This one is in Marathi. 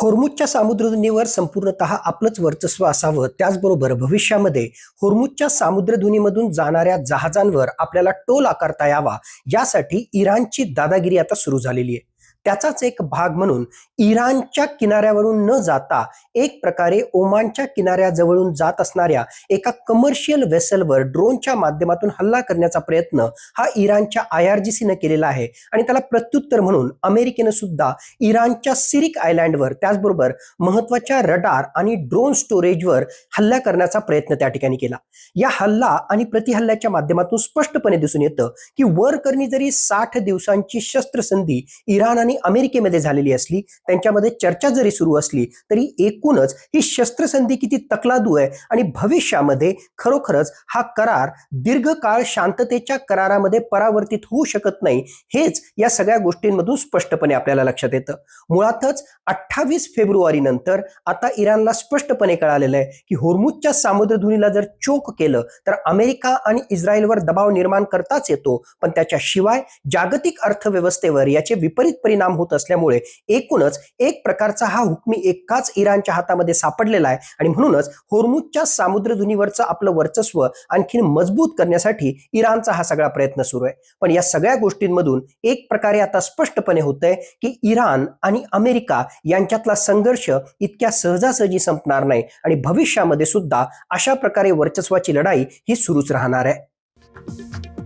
होर्मुझच्या सामुद्रधुनीवर संपूर्णतः आपलंच वर्चस्व असावं, त्याचबरोबर भविष्यामध्ये होर्मुझच्या सामुद्रधुनीमधून जाणाऱ्या जहाजांवर आपल्याला टोल आकारता यावा, यासाठी इराणची दादागिरी आता सुरू झालेली आहे. त्याचाच एक भाग म्हणून इराणच्या किनाऱ्यावरून न जाता एक प्रकारे ओमानच्या किनाऱ्याजवळून जात असणाऱ्या एका कमर्शियल वेसलवर ड्रोनच्या माध्यमातून हल्ला करण्याचा प्रयत्न हा इराणच्या IRGCनं केलेला आहे. आणि त्याला प्रत्युत्तर म्हणून अमेरिकेनं सुद्धा इराणच्या सिरिक आयलँडवर, त्याचबरोबर महत्वाच्या रडार आणि ड्रोन स्टोरेजवर हल्ला करण्याचा प्रयत्न त्या ठिकाणी केला. या हल्ला आणि प्रतिहल्ल्याच्या माध्यमातून स्पष्टपणे दिसून येतं की वरकरणी जरी 60 दिवसांची शस्त्रसंधी इराण आणि अमेरिकेमध्ये झालेली असली, त्यांच्यामध्ये चर्चा जरी सुरू असली, तरी एकूणच ही शस्त्रसंधी किती तकलादू आहे आणि भविष्यामध्ये खरोखरच हा करार दीर्घकाळ शांततेच्या करारामध्ये परावर्तित होऊ शकत नाही, हेच या सगळ्या गोष्टींमधून स्पष्टपणे आपल्याला लक्षात येतं. मुळातच 28 फेब्रुवारी नंतर आता इराणला स्पष्टपणे कळालेलं आहे की होर्मुझच्या सामुद्रधुनीला जर चोक केलं तर अमेरिका आणि इस्रायलवर दबाव निर्माण करताच येतो, पण त्याच्याशिवाय जागतिक अर्थव्यवस्थेवर याचे विपरीत परिणाम होत असल्यामुळे एकूणच एक प्रकारचा हा हुकमी एकाच इराणच्या हातामध्ये सापडलेला आहे. आणि म्हणूनच होर्मुझच्या सामुद्रधुनीवरचं आपलं वर्चस्व आणखी मजबूत करण्यासाठी इराणचा हा सगळा प्रयत्न सुरू आहे. पण या सगळ्या गोष्टींमधून एक प्रकारे आता स्पष्टपणे होतंय की इराण आणि अमेरिका यांच्यातला संघर्ष इतक्या सहजासहजी संपणार नाही आणि भविष्यामध्ये सुद्धा अशा प्रकारे वर्चस्वाची लढाई ही सुरूच राहणार आहे.